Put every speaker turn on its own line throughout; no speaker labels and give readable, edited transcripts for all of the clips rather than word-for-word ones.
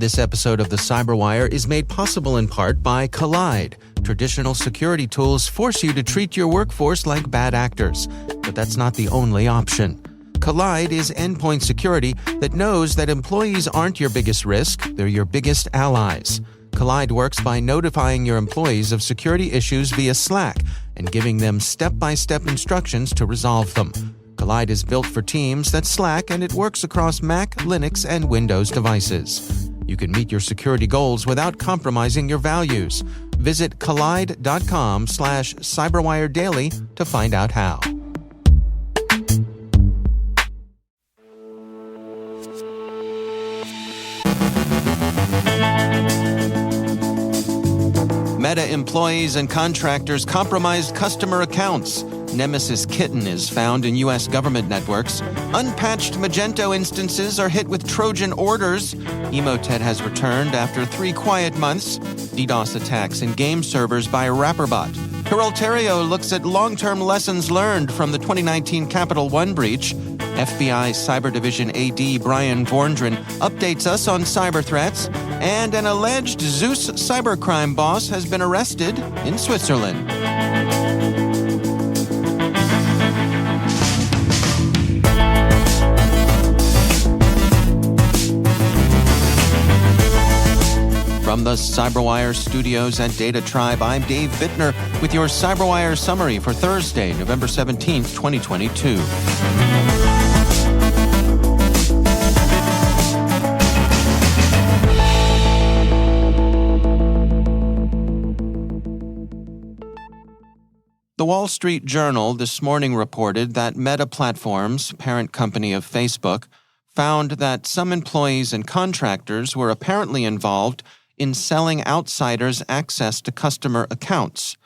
This episode of the CyberWire is made possible in part by Collide. Traditional security tools force you to treat your workforce like bad actors, but that's not the only option. Collide is endpoint security that knows that employees aren't your biggest risk, they're your biggest allies. Collide works by notifying your employees of security issues via Slack and giving them step-by-step instructions to resolve them. Collide is built for teams that Slack, and it works across Mac, Linux, and Windows devices. You can meet your security goals without compromising your values. Visit collide.com/CyberWire Daily to find out how. Meta employees and contractors compromised customer accounts. Nemesis Kitten is found in U.S. government networks. Unpatched Magento instances are hit with TrojanOrders. Emotet has returned after 3 quiet months. DDoS attacks in game servers by RapperBot. Carole Theriault looks at long-term lessons learned from the 2019 Capital One breach. FBI Cyber Division AD Bryan Vorndran updates us on cyber threats. And an alleged Zeus cybercrime boss has been arrested in Switzerland. From the CyberWire studios at Data Tribe, I'm Dave Bittner with your CyberWire summary for Thursday, November 17th, 2022. The Wall Street Journal this morning reported that Meta Platforms, parent company of Facebook, found that some employees and contractors were apparently involved in selling outsiders access to customer accounts.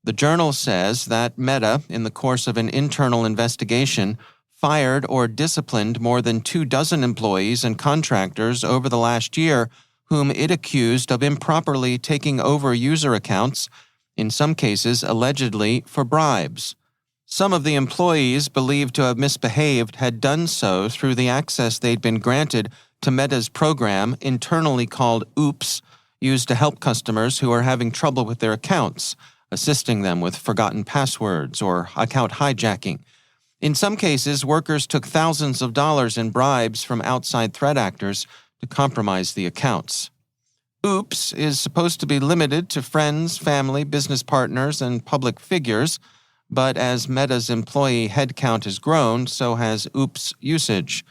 The journal says that Meta, in the course of an internal investigation, fired or disciplined more than 24 employees and contractors over the last year whom it accused of improperly taking over user accounts, in some cases allegedly for bribes. Some of the employees believed to have misbehaved had done so through the access they'd been granted to Meta's program, internally called Oops, used to help customers who are having trouble with their accounts, assisting them with forgotten passwords or account hijacking. In some cases, workers took thousands of dollars in bribes from outside threat actors to compromise the accounts. Oops is supposed to be limited to friends, family, business partners, and public figures, but as Meta's employee headcount has grown, so has Oops usage.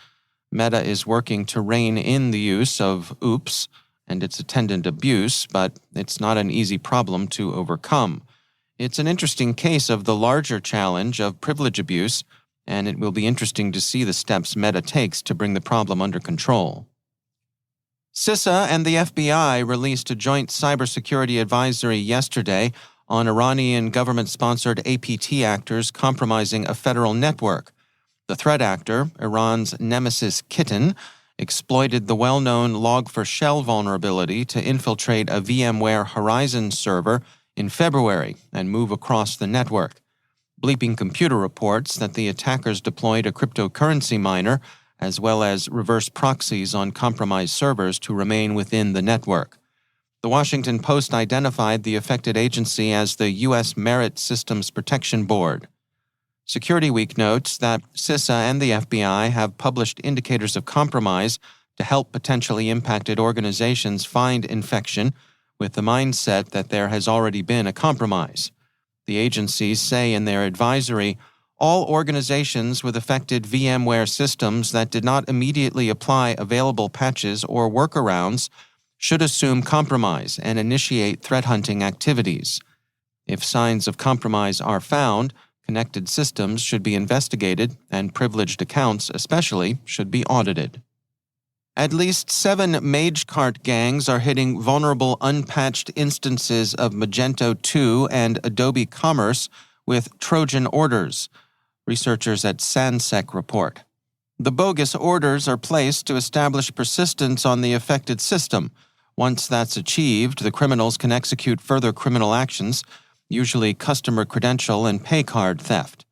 Meta is working to rein in the use of Oops and its attendant abuse, but it's not an easy problem to overcome. It's an interesting case of the larger challenge of privilege abuse, and it will be interesting to see the steps Meta takes to bring the problem under control. CISA and the FBI released a joint cybersecurity advisory yesterday on Iranian government-sponsored APT actors compromising a federal network. The threat actor, Iran's Nemesis Kitten, exploited the well-known Log4Shell vulnerability to infiltrate a VMware Horizon server in February and move across the network. Bleeping Computer reports that the attackers deployed a cryptocurrency miner as well as reverse proxies on compromised servers to remain within the network. The Washington Post identified the affected agency as the U.S. Merit Systems Protection Board. Security Week notes that CISA and the FBI have published indicators of compromise to help potentially impacted organizations find infection with the mindset that there has already been a compromise. The agencies say in their advisory, all organizations with affected VMware systems that did not immediately apply available patches or workarounds should assume compromise and initiate threat hunting activities. If signs of compromise are found, connected systems should be investigated, and privileged accounts especially should be audited. At least 7 MageCart gangs are hitting vulnerable unpatched instances of Magento 2 and Adobe Commerce with TrojanOrders, researchers at Sansec report. The bogus orders are placed to establish persistence on the affected system. Once that's achieved, the criminals can execute further criminal actions, usually customer credential and pay card theft.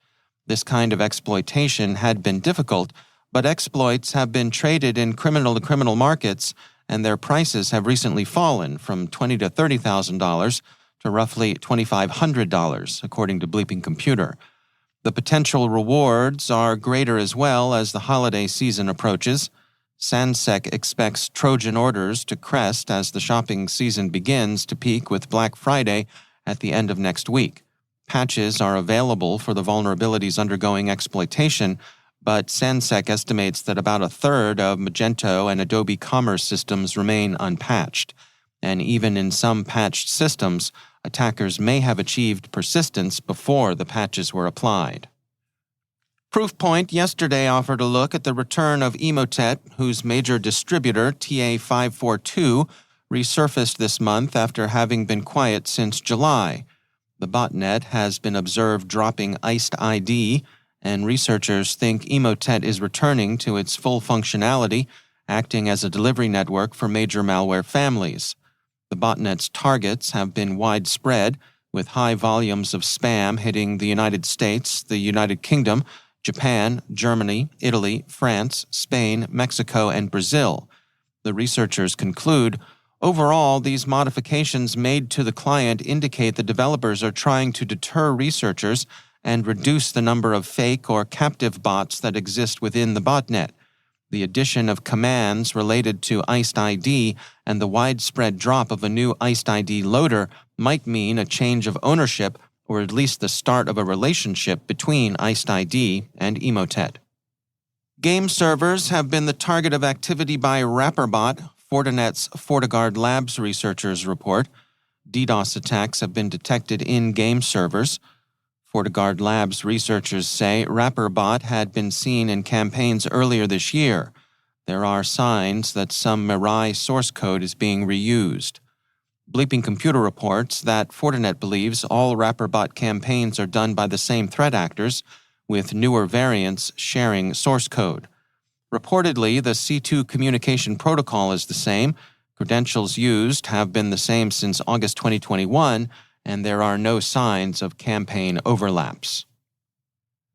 This kind of exploitation had been difficult, but exploits have been traded in criminal-to-criminal markets and their prices have recently fallen from $20,000 to $30,000 to roughly $2,500, according to Bleeping Computer. The potential rewards are greater as well as the holiday season approaches. Sansec expects TrojanOrders to crest as the shopping season begins to peak with Black Friday at the end of next week. Patches are available for the vulnerabilities undergoing exploitation, but Sansec estimates that about a third of Magento and Adobe Commerce systems remain unpatched. And even in some patched systems, attackers may have achieved persistence before the patches were applied. Proofpoint yesterday offered a look at the return of Emotet, whose major distributor, TA542, resurfaced this month after having been quiet since July. The botnet has been observed dropping iced ID, and researchers think Emotet is returning to its full functionality, acting as a delivery network for major malware families. The botnet's targets have been widespread, with high volumes of spam hitting the United States, the United Kingdom, Japan, Germany, Italy, France, Spain, Mexico, and Brazil. The researchers conclude, overall, these modifications made to the client indicate the developers are trying to deter researchers and reduce the number of fake or captive bots that exist within the botnet. The addition of commands related to iced ID and the widespread drop of a new iced ID loader might mean a change of ownership or at least the start of a relationship between iced ID and Emotet. Game servers have been the target of activity by RapperBot, Fortinet's FortiGuard Labs researchers report. DDoS attacks have been detected in game servers. FortiGuard Labs researchers say RapperBot had been seen in campaigns earlier this year. There are signs that some Mirai source code is being reused. Bleeping Computer reports that Fortinet believes all RapperBot campaigns are done by the same threat actors, with newer variants sharing source code. Reportedly, the C2 communication protocol is the same. Credentials used have been the same since August 2021, and there are no signs of campaign overlaps.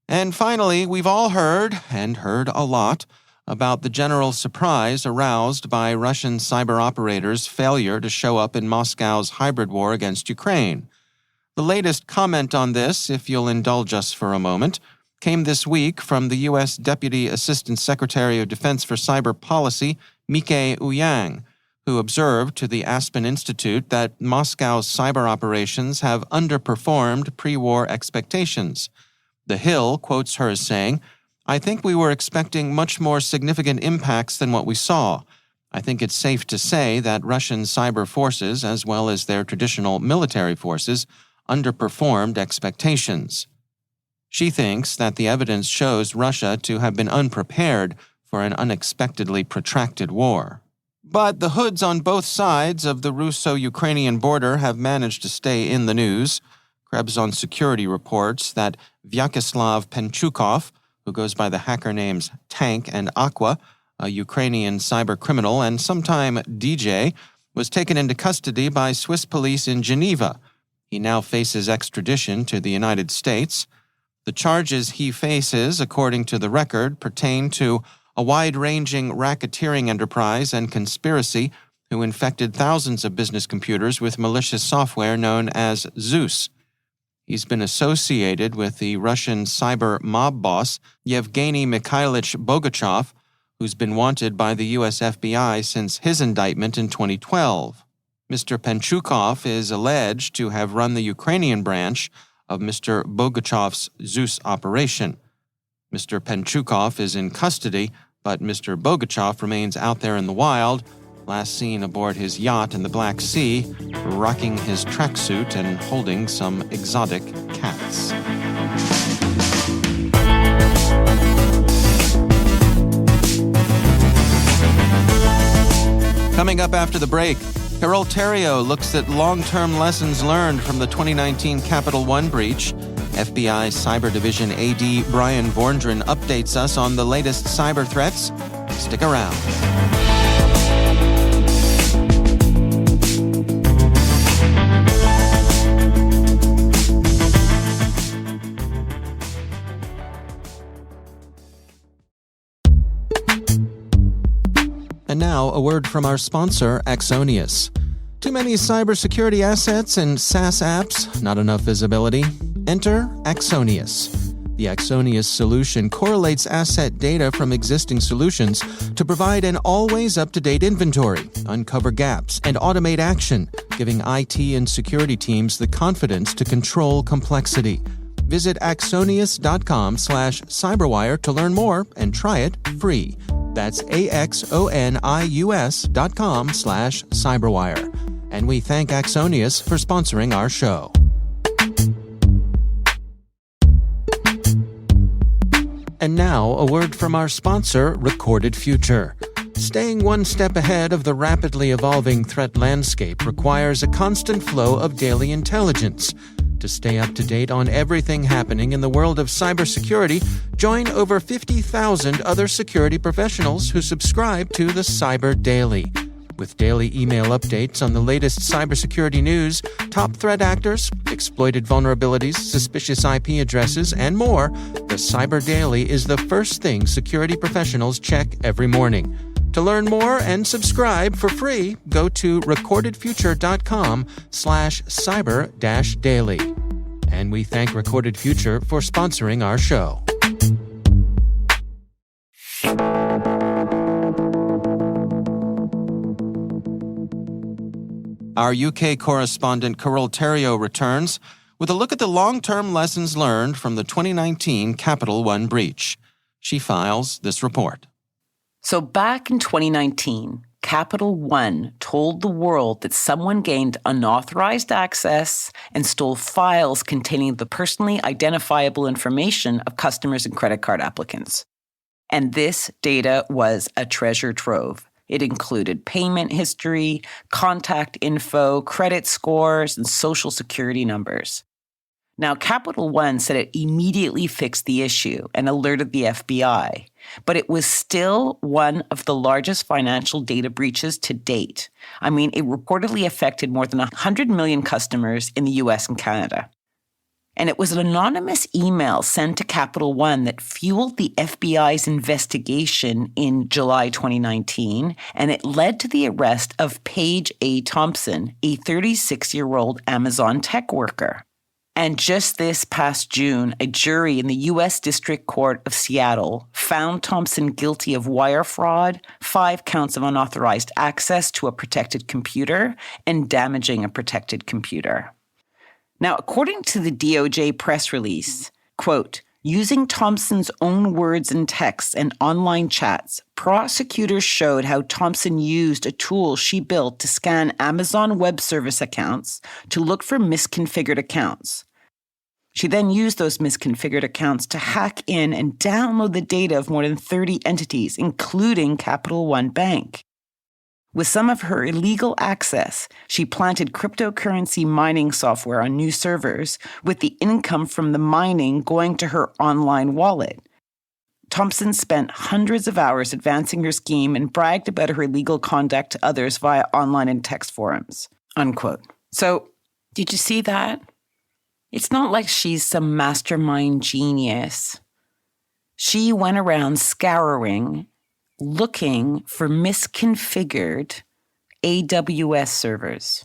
And finally, we've all heard, and heard a lot, about the general surprise aroused by Russian cyber operators' failure to show up in Moscow's hybrid war against Ukraine. The latest comment on this, if you'll indulge us for a moment, came this week from the U.S. Deputy Assistant Secretary of Defense for Cyber Policy, Mike Uyang, who observed to the Aspen Institute that Moscow's cyber operations have underperformed pre-war expectations. The Hill quotes her as saying, "I think we were expecting much more significant impacts than what we saw. I think it's safe to say that Russian cyber forces, as well as their traditional military forces, underperformed expectations." She thinks that the evidence shows Russia to have been unprepared for an unexpectedly protracted war. But the hoods on both sides of the Russo-Ukrainian border have managed to stay in the news. Krebs on Security reports that Vyacheslav Penchukov, who goes by the hacker names Tank and Aqua, a Ukrainian cybercriminal and sometime DJ, was taken into custody by Swiss police in Geneva. He now faces extradition to the United States. The charges he faces, according to the record, pertain to a wide-ranging racketeering enterprise and conspiracy who infected thousands of business computers with malicious software known as Zeus. He's been associated with the Russian cyber mob boss Yevgeny Mikhailich Bogachev, who's been wanted by the U.S. FBI since his indictment in 2012. Mr. Penchukov is alleged to have run the Ukrainian branch of Mr. Bogachev's Zeus operation. Mr. Penchukov is in custody, but Mr. Bogachev remains out there in the wild, last seen aboard his yacht in the Black Sea, rocking his tracksuit and holding some exotic cats. Coming up after the break, Carole Theriault looks at long-term lessons learned from the 2019 Capital One breach. FBI Cyber Division AD Bryan Vorndran updates us on the latest cyber threats. Stick around. And now, a word from our sponsor, Axonius. Too many cybersecurity assets and SaaS apps, not enough visibility? Enter Axonius. The Axonius solution correlates asset data from existing solutions to provide an always up-to-date inventory, uncover gaps, and automate action, giving IT and security teams the confidence to control complexity. Visit axonius.com/cyberwire to learn more and try it free. That's axonius.com/cyberwire. And we thank Axonius for sponsoring our show. And now, a word from our sponsor, Recorded Future. Staying one step ahead of the rapidly evolving threat landscape requires a constant flow of daily intelligence. To stay up to date on everything happening in the world of cybersecurity, join over 50,000 other security professionals who subscribe to the Cyber Daily. With daily email updates on the latest cybersecurity news, top threat actors, exploited vulnerabilities, suspicious IP addresses, and more, the Cyber Daily is the first thing security professionals check every morning. To learn more and subscribe for free, go to recordedfuture.com/cyber-daily. And we thank Recorded Future for sponsoring our show. Our UK correspondent Carole Theriault returns with a look at the long-term lessons learned from the 2019 Capital One breach. She files this report.
So back in 2019, Capital One told the world that someone gained unauthorized access and stole files containing the personally identifiable information of customers and credit card applicants. And this data was a treasure trove. It included payment history, contact info, credit scores, and social security numbers. Now, Capital One said it immediately fixed the issue and alerted the FBI, but it was still one of the largest financial data breaches to date. I mean, it reportedly affected more than 100 million customers in the US and Canada. And it was an anonymous email sent to Capital One that fueled the FBI's investigation in July 2019, and it led to the arrest of Paige A. Thompson, a 36-year-old Amazon tech worker. And just this past June, a jury in the U.S. District Court of Seattle found Thompson guilty of wire fraud, 5 counts of unauthorized access to a protected computer, and damaging a protected computer. Now, according to the DOJ press release, quote, using Thompson's own words and texts and online chats, prosecutors showed how Thompson used a tool she built to scan Amazon Web Service accounts to look for misconfigured accounts. She then used those misconfigured accounts to hack in and download the data of more than 30 entities, including Capital One Bank. With some of her illegal access, she planted cryptocurrency mining software on new servers, with the income from the mining going to her online wallet. Thompson spent hundreds of hours advancing her scheme and bragged about her illegal conduct to others via online and text forums, unquote. So, did you see that? It's not like she's some mastermind genius. She went around scouring, looking for misconfigured AWS servers.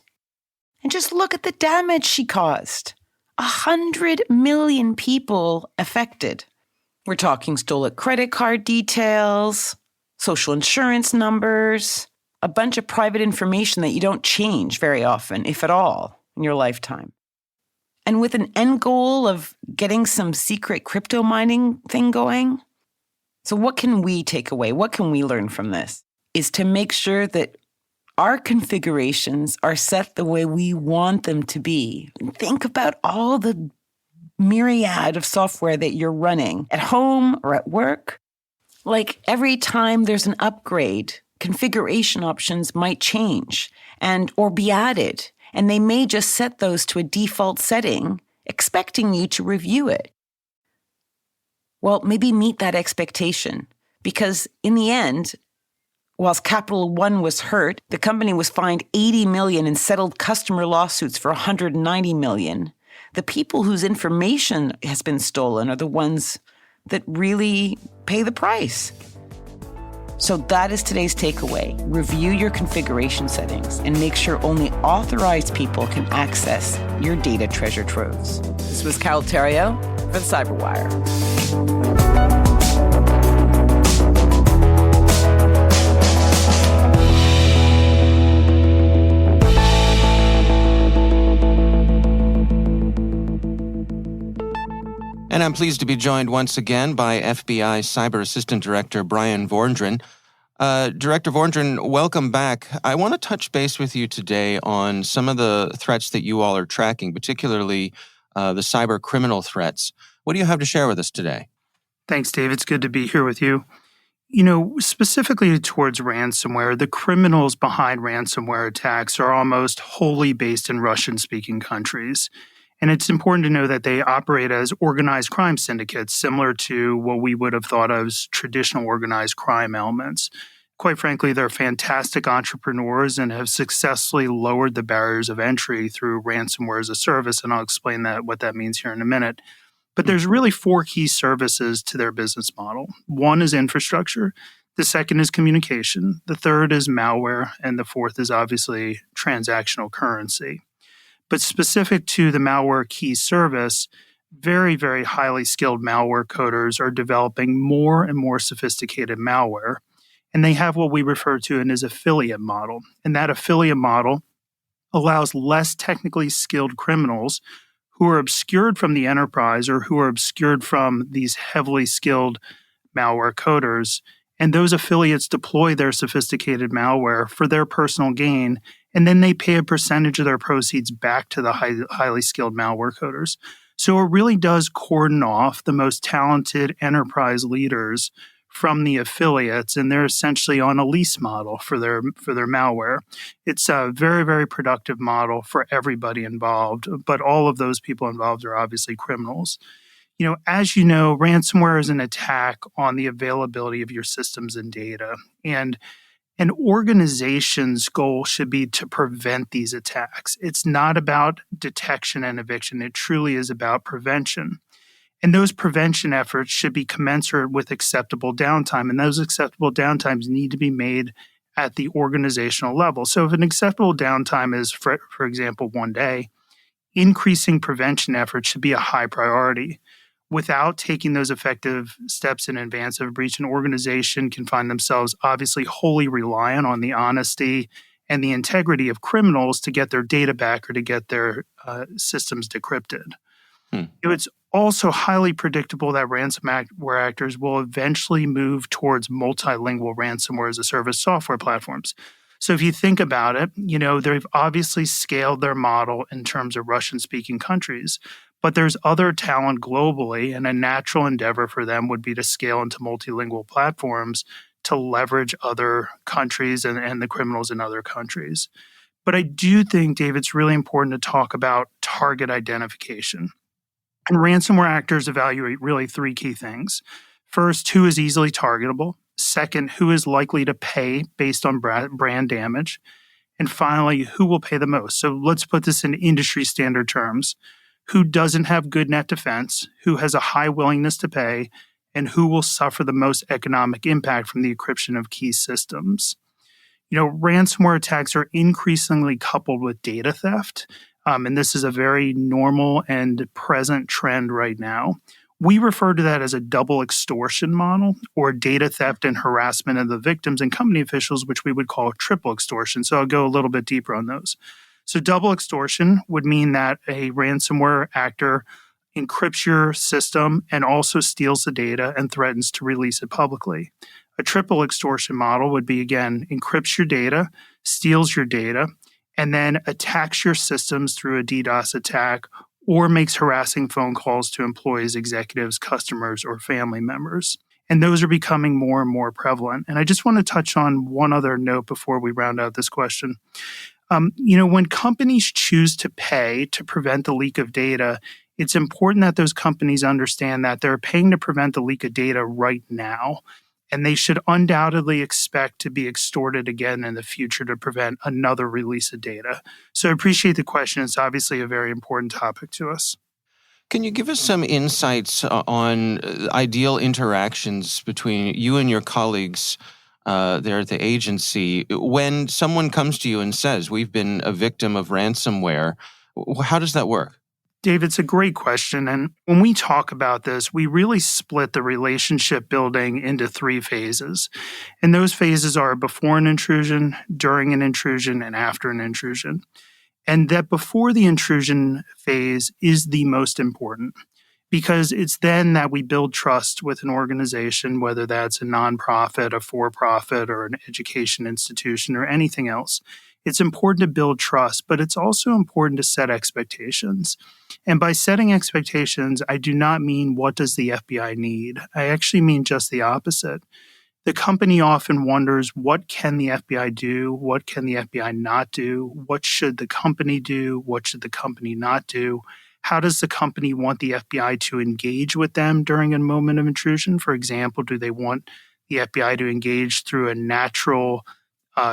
And just look at the damage she caused. 100 million people affected. We're talking stolen credit card details, social insurance numbers, a bunch of private information that you don't change very often, if at all, in your lifetime. And with an end goal of getting some secret crypto mining thing going. So what can we take away? What can we learn from this? Is to make sure that our configurations are set the way we want them to be. Think about all the myriad of software that you're running at home or at work. Like every time there's an upgrade, configuration options might change or be added. And they may just set those to a default setting, expecting you to review it. Well, maybe meet that expectation, because in the end, whilst Capital One was hurt, the company was fined $80 million and settled customer lawsuits for $190 million. The people whose information has been stolen are the ones that really pay the price. So that is today's takeaway. Review your configuration settings and make sure only authorized people can access your data treasure troves. This was Carole Theriault for the CyberWire.
And I'm pleased to be joined once again by FBI Cyber Assistant Director Bryan Vorndran. Director Vorndran, welcome back. I want to touch base with you today on some of the threats that you all are tracking, particularly the cyber criminal threats. What do you have to share with us today?
Thanks, Dave. It's good to be here with you. You know, specifically towards ransomware, the criminals behind ransomware attacks are almost wholly based in Russian-speaking countries. And it's important to know that they operate as organized crime syndicates, similar to what we would have thought of as traditional organized crime elements. Quite frankly, they're fantastic entrepreneurs and have successfully lowered the barriers of entry through ransomware as a service, and I'll explain what that means here in a minute. But there's really four key services to their business model. One is infrastructure, the second is communication, the third is malware, and the fourth is obviously transactional currency. But specific to the malware key service, very, very highly skilled malware coders are developing more and more sophisticated malware. And they have what we refer to as affiliate model. And that affiliate model allows less technically skilled criminals who are obscured from the enterprise or who are obscured from these heavily skilled malware coders. And those affiliates deploy their sophisticated malware for their personal gain, and then they pay a percentage of their proceeds back to the highly skilled malware coders. So it really does cordon off the most talented enterprise leaders from the affiliates, and they're essentially on a lease model for their malware. It's a very, very productive model for everybody involved, but all of those people involved are obviously criminals. You know, as you know, ransomware is an attack on the availability of your systems and data. And an organization's goal should be to prevent these attacks. It's not about detection and eviction. It truly is about prevention. And those prevention efforts should be commensurate with acceptable downtime. And those acceptable downtimes need to be made at the organizational level. So if an acceptable downtime is, for example, 1 day, increasing prevention efforts should be a high priority. Without taking those effective steps in advance of a breach, an organization can find themselves obviously wholly reliant on the honesty and the integrity of criminals to get their data back or to get their systems decrypted. It's also highly predictable that ransomware actors will eventually move towards multilingual ransomware as a service software platforms. So if you think about it, you know, they've obviously scaled their model in terms of Russian-speaking countries. But there's other talent globally, and a natural endeavor for them would be to scale into multilingual platforms to leverage other countries and the criminals in other countries. But I do think, Dave, it's really important to talk about target identification. And ransomware actors evaluate really three key things. First, who is easily targetable. Second, who is likely to pay based on brand damage. And finally, who will pay the most. So let's put this in industry standard terms. Who doesn't have good net defense, who has a high willingness to pay, and who will suffer the most economic impact from the encryption of key systems. You know, ransomware attacks are increasingly coupled with data theft, and this is a very normal and present trend right now. We refer to that as a double extortion model, or data theft and harassment of the victims and company officials, which we would call triple extortion. So I'll go a little bit deeper on those. So double extortion would mean that a ransomware actor encrypts your system and also steals the data and threatens to release it publicly. A triple extortion model would be, again, encrypts your data, steals your data, and then attacks your systems through a DDoS attack or makes harassing phone calls to employees, executives, customers, or family members. And those are becoming more and more prevalent. And I just want to touch on one other note before we round out this question. When companies choose to pay to prevent the leak of data, it's important that those companies understand that they're paying to prevent the leak of data right now, and they should undoubtedly expect to be extorted again in the future to prevent another release of data. So I appreciate the question. It's obviously a very important topic to us.
Can you give us some insights on ideal interactions between you and your colleagues there at the agency. When someone comes to you and says, we've been a victim of ransomware, how does that work?
Dave, it's a great question. And when we talk about this, we really split the relationship building into 3 phases. And those phases are before an intrusion, during an intrusion, and after an intrusion. And that before the intrusion phase is the most important, because it's then that we build trust with an organization, whether that's a nonprofit, a for-profit, or an education institution, or anything else. It's important to build trust, but it's also important to set expectations. And by setting expectations, I do not mean what does the FBI need. I actually mean just the opposite. The company often wonders, what can the FBI do? What can the FBI not do? What should the company do? What should the company not do? How does the company want the FBI to engage with them during a moment of intrusion? For example, do they want the FBI to engage through a natural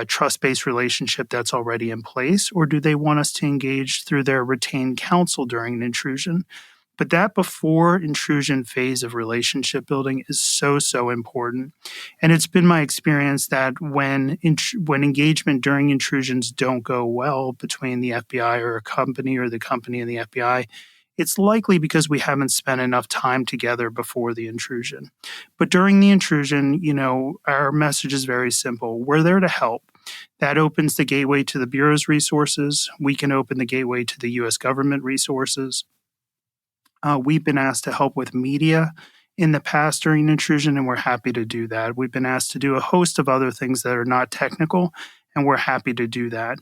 trust-based relationship that's already in place, or do they want us to engage through their retained counsel during an intrusion? But that before intrusion phase of relationship building is so important. And it's been my experience that when engagement during intrusions don't go well between the FBI or a company or the company and the FBI, it's likely because we haven't spent enough time together before the intrusion. But during the intrusion, our message is very simple. We're there to help. That opens the gateway to the Bureau's resources. We can open the gateway to the U.S. government resources. We've been asked to help with media in the past during an intrusion, and we're happy to do that. We've been asked to do a host of other things that are not technical, and we're happy to do that.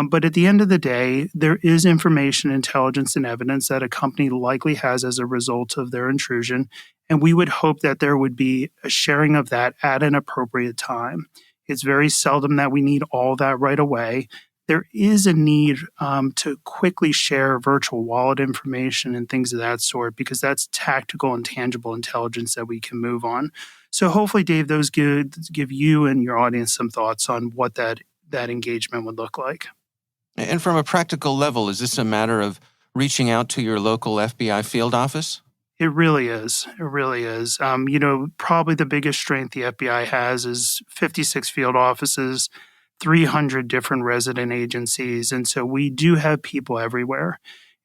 But at the end of the day, there is information, intelligence, and evidence that a company likely has as a result of their intrusion, and we would hope that there would be a sharing of that at an appropriate time. It's very seldom that we need all that right away. There is a need to quickly share virtual wallet information and things of that sort, because that's tactical and tangible intelligence that we can move on. So hopefully, Dave, those give you and your audience some thoughts on what that engagement would look like.
And from a practical level, is this a matter of reaching out to your local FBI field office?
It really is. It really is. Probably the biggest strength the FBI has is 56 field offices, 300 different resident agencies. And so we do have people everywhere.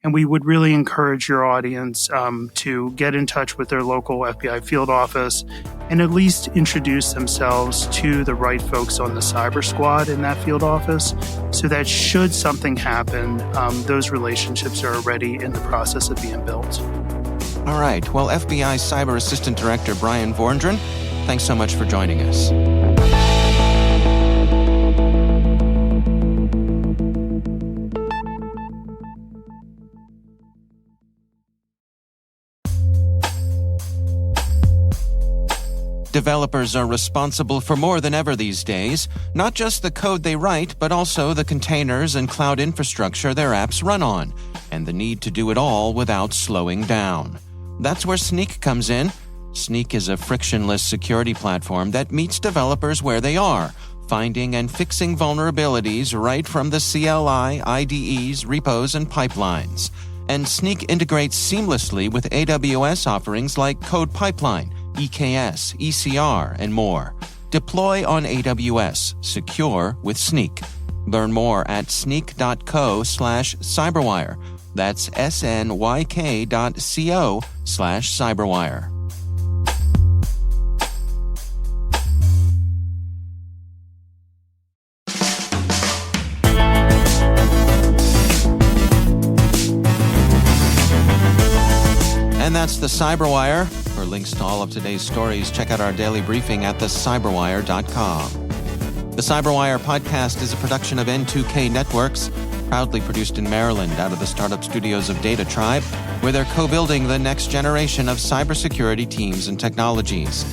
And we would really encourage your audience to get in touch with their local FBI field office and at least introduce themselves to the right folks on the cyber squad in that field office, so that should something happen, those relationships are already in the process of being built.
All right. Well, FBI Cyber Assistant Director Bryan Vorndran, thanks so much for joining us. Developers are responsible for more than ever these days, not just the code they write, but also the containers and cloud infrastructure their apps run on, and the need to do it all without slowing down. That's where Snyk comes in. Snyk is a frictionless security platform that meets developers where they are, finding and fixing vulnerabilities right from the CLI, IDEs, repos, and pipelines. And Snyk integrates seamlessly with AWS offerings like Code Pipeline, EKS, ECR, and more. Deploy on AWS, secure with Snyk. Learn more at snyk.co/cyberwire. That's snyk.co/cyberwire. And that's the CyberWire. For links to all of today's stories, check out our daily briefing at thecyberwire.com. The CyberWire podcast is a production of N2K Networks, proudly produced in Maryland out of the startup studios of Data Tribe, where they're co-building the next generation of cybersecurity teams and technologies.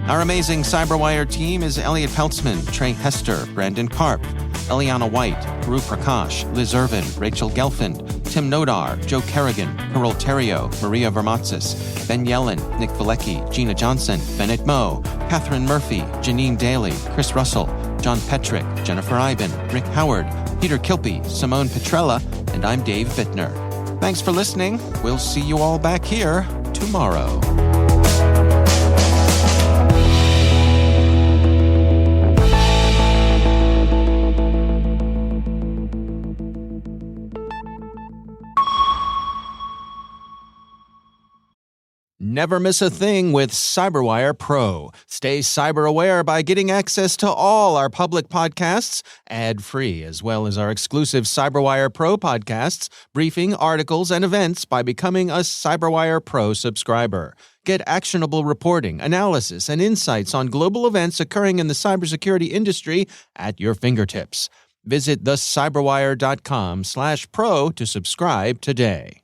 Our amazing CyberWire team is Elliot Peltzman, Trey Hester, Brandon Karp, Eliana White, Guru Prakash, Liz Irvin, Rachel Gelfand, Tim Nodar, Joe Kerrigan, Carole Theriault, Maria Vermatsis, Ben Yellen, Nick Valecki, Gina Johnson, Bennett Moe, Catherine Murphy, Janine Daly, Chris Russell, John Petrick, Jennifer Iben, Rick Howard, Peter Kilpie, Simone Petrella, and I'm Dave Bittner. Thanks for listening. We'll see you all back here tomorrow. Never miss a thing with CyberWire Pro. Stay cyber aware by getting access to all our public podcasts ad-free, as well as our exclusive CyberWire Pro podcasts, briefing, articles, and events by becoming a CyberWire Pro subscriber. Get actionable reporting, analysis, and insights on global events occurring in the cybersecurity industry at your fingertips. Visit thecyberwire.com/pro to subscribe today.